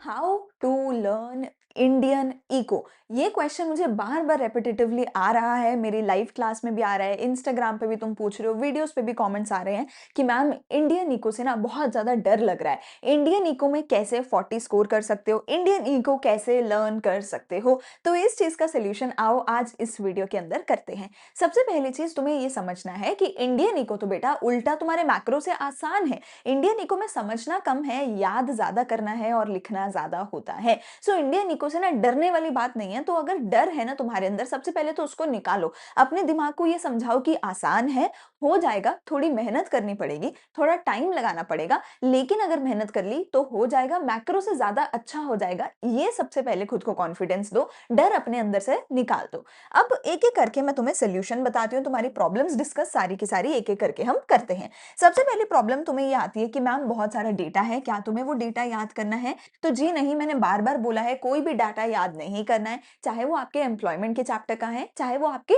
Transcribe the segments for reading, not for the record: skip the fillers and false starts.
How to learn Indian eco. ये question मुझे बार बार रेपिटेटिवली आ रहा है, मेरी लाइव क्लास में भी आ रहा है, इंस्टाग्राम पे भी तुम पूछ रहे हो, वीडियोस पे भी कमेंट्स आ रहे हैं कि मैम इंडियन इको से ना बहुत ज्यादा डर लग रहा है। इंडियन इको में कैसे 40 स्कोर कर सकते हो, इंडियन इको कैसे लर्न कर सकते हो। तो इस चीज का सोल्यूशन आओ आज इस वीडियो के अंदर करते हैं। सबसे पहली चीज तुम्हें ये समझना है कि इंडियन इको तो बेटा उल्टा तुम्हारे मैक्रो से आसान है। इंडियन इको में समझना कम है, याद ज्यादा करना है और लिखना ज्यादा होता है। सो इंडियन इको से ना डरने वाली बात नहीं है। तो अगर डर है ना तुम्हारे अंदर, सबसे पहले तो उसको निकालो। अपने दिमाग को ये समझाओ कि आसान है, हो जाएगा, थोड़ी मेहनत करनी पड़ेगी, थोड़ा टाइम लगाना पड़ेगा, लेकिन अगर मेहनत कर ली तो हो जाएगा, मैक्रो से ज्यादा अच्छा हो जाएगा। ये सबसे पहले खुद को कॉन्फिडेंस दो, डर अपने अंदर से निकाल दो। अब एक एक करके मैं तुम्हें सोल्यूशन बताती हूँ, तुम्हारी प्रॉब्लम्स डिस्कस सारी की सारी एक एक करके हम करते हैं। सबसे पहली प्रॉब्लम तुम्हें ये आती है कि मैम बहुत सारा डेटा है, क्या तुम्हें वो डेटा याद करना है? तो जी नहीं, मैंने बार बार बोला है कोई भी डाटा याद नहीं करना है, चाहे वो आपके एम्प्लॉयमेंट के चैप्टर का है, चाहे वो आपके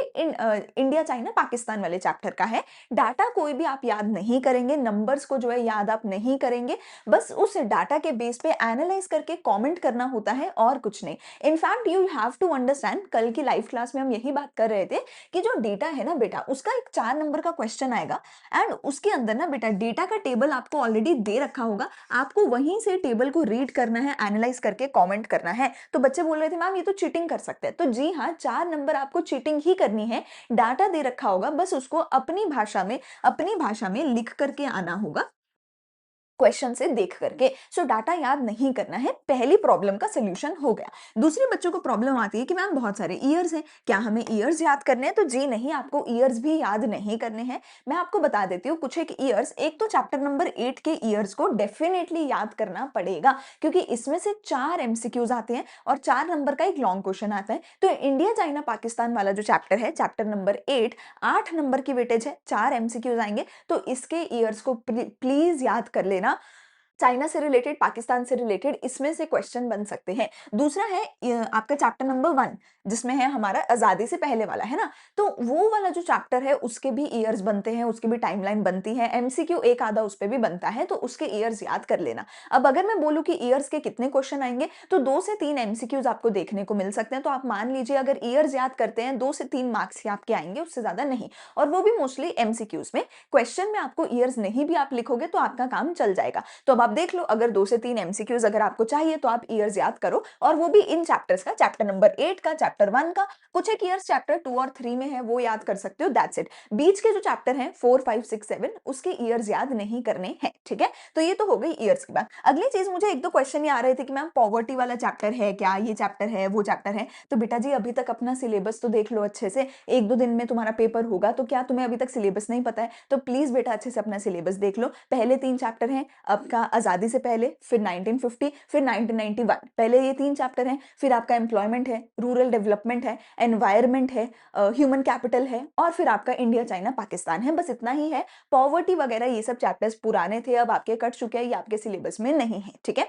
इंडिया चाइना पाकिस्तान वाले चैप्टर का है। डाटा कोई भी आप याद नहीं करेंगे, नंबर्स को जो है याद आप नहीं करेंगे, बस उस डाटा के बेस पे एनालाइज करके कमेंट करना होता है और कुछ नहीं। In fact you have to understand, कल की लाइव क्लास में हम यही बात कर रहे थे कि जो डेटा है ना बेटा, उसका एक 4 नंबर का क्वेश्चन आएगा एंड उसके अंदर ना बेटा डेटा का टेबल आपको ऑलरेडी दे रखा होगा, आपको वहीं से टेबल को रीड करना है, एनालाइज करके कमेंट करना है। तो बच्चे बोल रहे थे मैम ये तो चीटिंग कर सकते हैं। तो जी हाँ, 4 नंबर आपको चीटिंग ही करनी है। डाटा दे रखा होगा, बस उसको अपनी भाषा में लिख करके आना होगा, क्वेश्चन से देख करके। सो डाटा याद नहीं करना है, पहली प्रॉब्लम का सोल्यूशन हो गया। दूसरे बच्चों को प्रॉब्लम आती है कि मैम बहुत सारे ईयर्स हैं, क्या हमें ईयर्स याद करने हैं? तो जी नहीं, आपको ईयर्स भी याद नहीं करने हैं। मैं आपको बता देती हूँ कुछ एक ईयर्स। एक तो चैप्टर नंबर 8 के ईयर्स को डेफिनेटली याद करना पड़ेगा, क्योंकि इसमें से 4 MCQs आते हैं और 4 नंबर का एक लॉन्ग क्वेश्चन आता है। तो इंडिया चाइना पाकिस्तान वाला जो चैप्टर है, चैप्टर नंबर 8, 8 नंबर की वेटेज है, 4 MCQs आएंगे। तो इसके ईयर्स को प्लीज याद कर लेना। चाइना से रिलेटेड, पाकिस्तान से रिलेटेड इसमें से क्वेश्चन बन सकते हैं। दूसरा है आपका चैप्टर नंबर 1, जिसमें है हमारा आजादी से पहले वाला, है ना? तो वो वाला जो चैप्टर है उसके भी ईयर्स बनते हैं, उसकी भी टाइमलाइन बनती है, एमसीक्यू एक आधा उस पर भी बनता है, तो उसके ईयर्स याद कर लेना। अब अगर मैं बोलूं कि ईयर्स के कितने क्वेश्चन आएंगे, तो 2 से 3 MCQs आपको देखने को मिल सकते हैं। तो आप मान लीजिए अगर ईयर्स याद करते हैं, 2 से 3 मार्क्स ही आपके आएंगे, उससे ज्यादा नहीं। और वो भी मोस्टली एमसीक्यूज में। क्वेश्चन में आपको ईयर्स नहीं भी आप लिखोगे तो आपका काम चल जाएगा। तो अब आप देख लो, अगर 2 से 3 MCQs अगर आपको चाहिए तो आप ईयर्स याद करो, और वो भी इन चैप्टर्स का, चैप्टर नंबर 8 का, चैप्टर 1 का, कुछ एक ईयर्स चैप्टर 2 और 3 में है, वो याद कर सकते हो, दैट्स इट। बीच के जो चैप्टर हैं 4 5 6 7, उसके ईयर्स याद नहीं करने हैं, ठीक है? तो ये तो हो गई ईयर्स की बात। अगली चीज, मुझे एक दो क्वेश्चन ये आ रहे थे कि मैम पॉवर्टी वाला चैप्टर है क्या, ये चैप्टर है, वो चैप्टर है। तो बेटा जी अभी तक अपना सिलेबस तो देख लो अच्छे से, 1 2 दिन में तुम्हारा पेपर होगा, तो क्या तुम्हें अभी तक सिलेबस नहीं पता है? तो प्लीज बेटा अच्छे से अपना सिलेबस देख लो। पहले 3 चैप्टर हैं आपका आजादी से पहले, फिर 1950, फिर 1991, पहले ये 3 चैप्टर हैं। फिर आपका एम्प्लॉयमेंट है, रूरल डेवलपमेंट है, एनवायरमेंट है, ह्यूमन कैपिटल है, और फिर आपका इंडिया चाइना पाकिस्तान है। बस इतना ही है। पॉवर्टी वगैरह ये सब चैप्टर्स पुराने थे, अब आपके कट चुके हैं, ये आपके सिलेबस में नहीं है, ठीक है?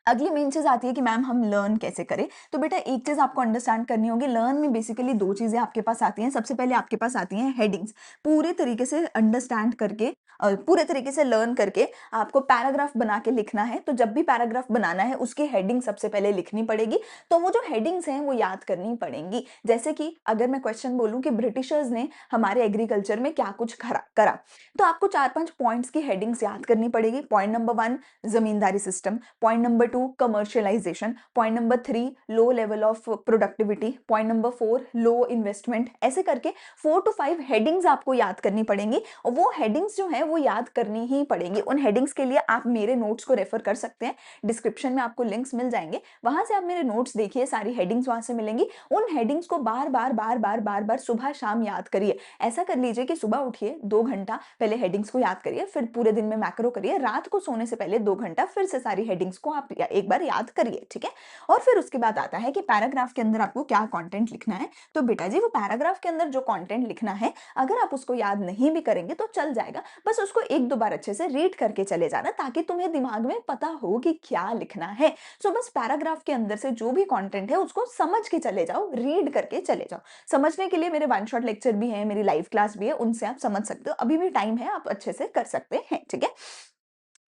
अगली मेन चीज आती है कि मैम हम लर्न कैसे करें। तो बेटा एक चीज आपको अंडरस्टैंड करनी होगी, लर्न में बेसिकली 2 चीजें आपके पास आती हैं। सबसे पहले आपके पास आती हैं हेडिंग्स। पूरे तरीके से अंडरस्टैंड करके, पूरे तरीके से लर्न करके आपको पैराग्राफ बना के लिखना है। तो जब भी पैराग्राफ बनाना है उसकी हेडिंग सबसे पहले लिखनी पड़ेगी। तो वो जो हेडिंग्स हैं वो याद करनी पड़ेंगी। जैसे कि अगर मैं क्वेश्चन बोलूं कि ब्रिटिशर्स ने हमारे एग्रीकल्चर में क्या कुछ करा, तो आपको 4 5 पॉइंट्स की हेडिंग्स याद करनी पड़ेगी। Point number 1, zamindari system. Point number 2, commercialisation. Point number 3, low level of productivity. Point number 4, low investment. ऐसे करके 4 to 5 हेडिंग्स आपको याद करनी पड़ेंगी, और वो हेडिंग्स जो है वो याद करनी ही पड़ेंगी। उन हेडिंग्स के लिए आप मेरे नोट्स को रेफर कर सकते हैं, डिस्क्रिप्शन में आपको लिंक्स मिल जाएंगे, वहां से आप मेरे नोट्स देखिए, सारी हेडिंग्स वहां से मिलेंगी। उन हेडिंग्स को बार बार बार बार बार बार सुबह शाम याद करिए। ऐसा कर लीजिए कि सुबह उठिए 2 घंटा पहले हेडिंग्स को याद करिए, फिर पूरे दिन में मैक्रो करिए, रात को सोने से पहले 2 घंटा फिर से सारी हेडिंग्स को आप एक बार याद करिए, ठीक है? और फिर उसके बाद आता है कि पैराग्राफ के अंदर आपको क्या कंटेंट लिखना है। तो बेटा जी वो पैराग्राफ के अंदर जो कंटेंट लिखना है, अगर आप उसको याद नहीं भी करेंगे तो चल जाएगा, बस उसको 1 2 बार अच्छे से रीड करके चले जाना, ताकि तुम्हें दिमाग में पता हो कि क्या लिखना है। सो बस पैराग्राफ के अंदर से जो भी कंटेंट है उसको समझ के चले जाओ, रीड करके चले जाओ। समझने के लिए मेरे 1 शॉट लेक्चर भी है, मेरी लाइव क्लास भी है, उनसे आप समझ सकते हो, अभी भी टाइम है, आप अच्छे से कर सकते हैं, ठीक है?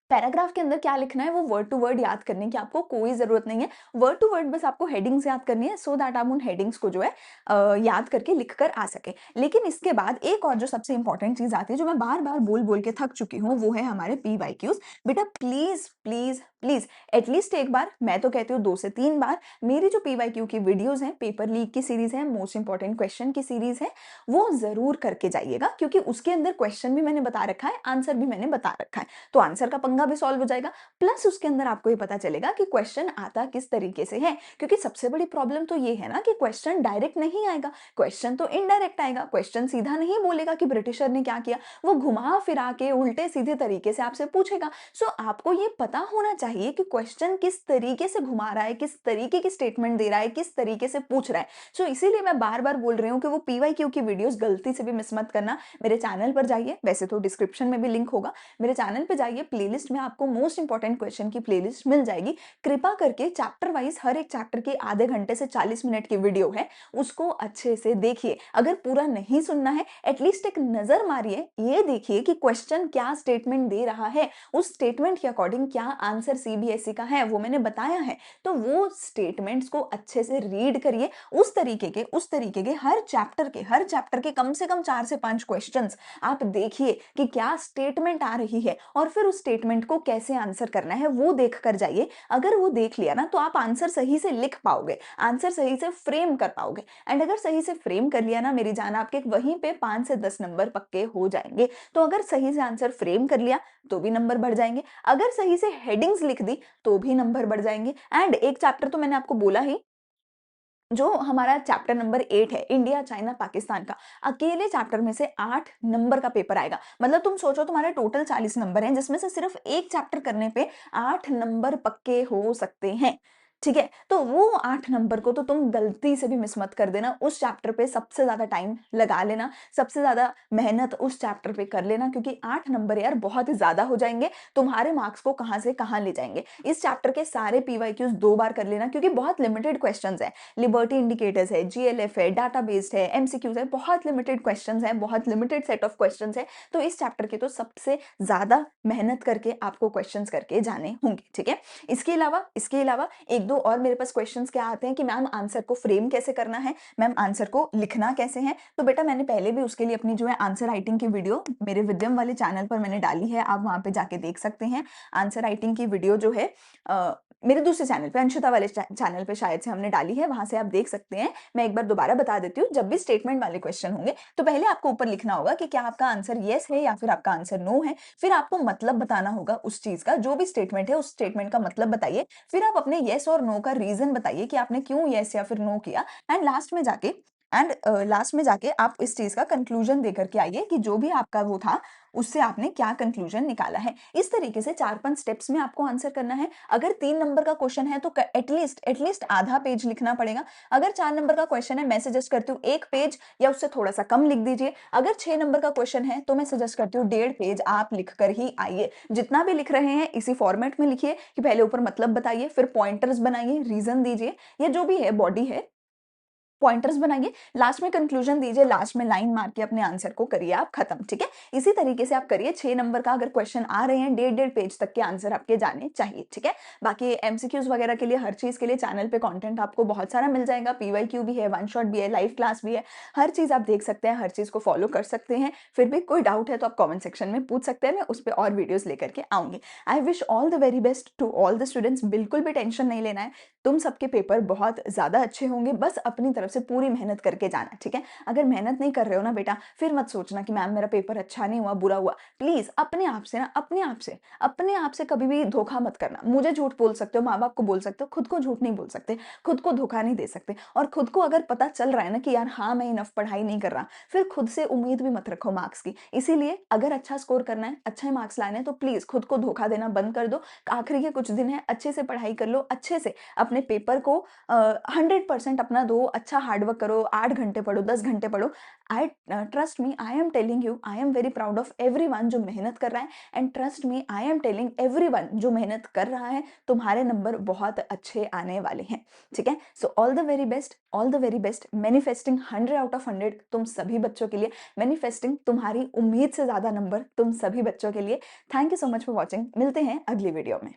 पैराग्राफ के अंदर क्या लिखना है वो वर्ड टू वर्ड याद करने की आपको कोई ज़रूरत नहीं है। वर्ड टू वर्ड बस आपको हेडिंग्स याद करनी है सो दैट आप उन हेडिंग्स को जो है याद करके लिख कर आ सकें। लेकिन इसके बाद एक और जो सबसे इम्पोर्टेंट चीज़ आती है, जो मैं बार-बार बोल-बोल के थक चुकी हूँ, वो है हमारे पीवाईक्यूज़। बेटा प्लीज़, प्लीज़, प्लीज़ एटलीस्ट एक बार, मैं तो कहती हूँ 2 से 3 बार, मेरी जो पीवाईक्यू की वीडियोज़ हैं, पेपर लीक की सीरीज़ है, मोस्ट इम्पोर्टेंट क्वेश्चन की सीरीज़ है, वो ज़रूर करके जाइएगा, क्योंकि उसके अंदर क्वेश्चन भी मैंने बता रखा है, आंसर भी मैंने बता रखा है। तो आंसर का पंगा भी सॉल्व हो जाएगा, प्लस उसके अंदर आपको ये पता चलेगा कि क्वेश्चन आता किस तरीके से है। क्योंकि सबसे बड़ी प्रॉब्लम तो ये है ना कि क्वेश्चन डायरेक्ट नहीं आएगा, क्वेश्चन तो इनडायरेक्ट आएगा। क्वेश्चन सीधा नहीं बोलेगा कि ब्रिटिशर ने क्या किया, वो घुमा फिरा के उल्टे सीधे तरीके से आपसे पूछेगा। सो आपको ये पता होना चाहिए कि क्वेश्चन किस तरीके से घुमा रहा है, किस तरीके की स्टेटमेंट दे रहा है, किस तरीके से पूछ रहा है। सो इसीलिए मैं बार बार बोल रही हूँ कि वो पीवाईक्यू की वीडियोस गलती से भी मिस मत करना। मेरे चैनल पर जाइए, वैसे तो डिस्क्रिप्शन में भी लिंक होगा, मेरे चैनल पे जाइए, प्लेलिस्ट में आपको मोस्ट इंपॉर्टेंट क्वेश्चन की प्लेलिस्ट मिल जाएगी। कृपा करके चैप्टर वाइज हर एक चैप्टर की आधे घंटे से 40 मिनट की वीडियो है, उसको अच्छे से देखिए। अगर पूरा नहीं सुनना है, एटलीस्ट एक नजर मारिए, ये देखिए कि क्वेश्चन क्या स्टेटमेंट दे रहा है, उस स्टेटमेंट के अकॉर्डिंग क्या आंसर सीबीएसई का है वो मैंने बताया है। तो वो स्टेटमेंट्स को अच्छे से रीड करिए, उस तरीके के हर चैप्टर के कम से कम 4 से 5 क्वेश्चंस आप देखिए कि क्या स्टेटमेंट आ रही है, और फिर उस स्टेटमेंट को कैसे आंसर करना है वो देख कर जाइए। अगर वो देख लिया ना तो आप आंसर सही से लिख पाओगे, आंसर सही से फ्रेम कर पाओगे। एंड अगर सही से फ्रेम कर लिया ना मेरी जान, आपके वहीं पे 5 से 10 नंबर पक्के हो जाएंगे। तो अगर सही से आंसर फ्रेम कर लिया तो भी नंबर बढ़ जाएंगे, अगर सही से हेडिंग्स लिख दी तो भी नंबर बढ़ जाएंगे। एंड एक चैप्टर तो मैंने आपको बोला ही, जो हमारा चैप्टर नंबर 8 है, इंडिया चाइना पाकिस्तान का, अकेले चैप्टर में से 8 नंबर का पेपर आएगा। मतलब तुम सोचो तुम्हारे टोटल 40 नंबर हैं, जिसमें से सिर्फ एक चैप्टर करने पे 8 नंबर पक्के हो सकते हैं। ठीक है, तो वो 8 नंबर को तो तुम गलती से भी मिस मत कर देना। उस चैप्टर पे सबसे ज्यादा टाइम लगा लेना, सबसे ज्यादा मेहनत उस चैप्टर पे कर लेना, क्योंकि 8 नंबर यार बहुत ही ज्यादा हो जाएंगे, तुम्हारे मार्क्स को कहां से कहां ले जाएंगे। इस चैप्टर के सारे पीवाईक्यूज 2 बार कर लेना, क्योंकि बहुत लिमिटेड क्वेश्चंस है। लिबर्टी इंडिकेटर्स है, जीएलएफ है, डाटा बेस्ड है, एमसीक्यूज है, बहुत लिमिटेड क्वेश्चंस है, बहुत लिमिटेड सेट ऑफ क्वेश्चंस है। तो इस चैप्टर के तो सबसे ज्यादा मेहनत करके आपको क्वेश्चंस करके जाने होंगे। ठीक है, इसके अलावा एक दो और मेरे पास क्वेश्चंस क्या आते हैं कि मैम आंसर को फ्रेम कैसे करना है, मैम आंसर को लिखना कैसे है। तो बेटा मैंने पहले भी उसके लिए अपनी जो है आंसर राइटिंग की वीडियो मेरे विद्यम वाले चैनल पर मैंने डाली है, आप वहां पे जाके देख सकते हैं। आंसर राइटिंग की वीडियो जो है मेरे दूसरे चैनल पे, अंशिता वाले चैनल पे शायद से हमने डाली है, वहां से आप देख सकते हैं। मैं एक बार दोबारा बता देती हूँ, जब भी स्टेटमेंट वाले क्वेश्चन होंगे तो पहले आपको ऊपर लिखना होगा कि क्या आपका आंसर यस है या फिर आपका आंसर नो है। फिर आपको मतलब बताना होगा उस चीज का, जो भी स्टेटमेंट है उस स्टेटमेंट का मतलब बताइए। फिर आप अपने यस और नो का रीजन बताइए कि आपने क्यों यस या फिर नो किया। एंड लास्ट में जाके आप इस चीज का कंक्लूजन देकर के आइए कि जो भी आपका वो था उससे आपने क्या कंक्लूजन निकाला है। इस तरीके से 4-5 स्टेप्स में आपको आंसर करना है। अगर 3 नंबर का क्वेश्चन है तो एटलीस्ट आधा पेज लिखना पड़ेगा। अगर 4 नंबर का क्वेश्चन है, मैं सजेस्ट करती हूँ 1 पेज या उससे थोड़ा सा कम लिख दीजिए। अगर 6 नंबर का क्वेश्चन है तो मैं सजेस्ट करती हूँ 1.5 पेज आप लिख कर ही आइए। जितना भी लिख रहे हैं इसी फॉर्मेट में लिखिए कि पहले ऊपर मतलब बताइए, फिर पॉइंटर्स बनाइए, रीजन दीजिए, या जो भी है बॉडी है पॉइंटर्स बनाइए, लास्ट में कंक्लूजन दीजिए, लास्ट में लाइन मार के अपने आंसर को करिए आप खत्म। ठीक है, इसी तरीके से आप करिए। 6 नंबर का अगर क्वेश्चन आ रहे हैं, 1.5 पेज तक के आंसर आपके जाने चाहिए। ठीक है, बाकी एमसीक्यूज वगैरह के लिए, हर चीज के लिए चैनल पे कंटेंट आपको बहुत सारा मिल जाएगा। पीवाईक्यू भी है, वन शॉट भी है, लाइव क्लास भी है, हर चीज आप देख सकते हैं, हर चीज को फॉलो कर सकते हैं। फिर भी कोई डाउट है तो आप कॉमेंट सेक्शन में पूछ सकते हैं, मैं उस पर और वीडियोज लेकर के आऊंगी। I wish all the very best to all the students. बिल्कुल भी टेंशन नहीं लेना है, तुम सबके पेपर बहुत ज्यादा अच्छे होंगे, बस अपनी तरफ से पूरी मेहनत करके जाना। ठीक है, अगर मेहनत नहीं कर रहे हो ना बेटा, फिर मत सोचना कि मैम मेरा पेपर अच्छा नहीं हुआ, बुरा हुआ। प्लीज अपने आप से ना, अपने आप से कभी भी धोखा मत करना। मुझे झूठ बोल सकते हो, माँ बाप को बोल सकते हो, खुद को झूठ नहीं बोल सकते, खुद को धोखा नहीं दे सकते। और खुद को अगर पता चल रहा है ना कि यार हाँ मैं इनफ पढ़ाई नहीं कर रहा, फिर खुद से उम्मीद भी मत रखो मार्क्स की। इसीलिए अगर अच्छा स्कोर करना है, अच्छे मार्क्स लाने हैं, तो प्लीज खुद को धोखा देना बंद कर दो। आखिरी के कुछ दिन है, अच्छे से पढ़ाई कर लो, अच्छे से अपने पेपर को 100% अपना दो, अच्छा अच्छा हार्ड वर्क करो, 8 घंटे पढ़ो, 10 घंटे पढ़ो। I trust me, I am telling you, I am very proud of everyone जो मेहनत कर रहा है, and trust me, I am telling everyone जो मेहनत कर रहा है, तुम्हारे नंबर बहुत अच्छे आने वाले हैं, ठीक है? So all the very best, all the very best. Manifesting 100 out of 100 तुम सभी बच्चों के लिए, मैनिफेस्टिंग तुम्हारी उम्मीद से ज़्यादा नंबर तुम सभी बच्चों के लिए। Thank you so much for watching. मिलते हैं अगली वीडियो में।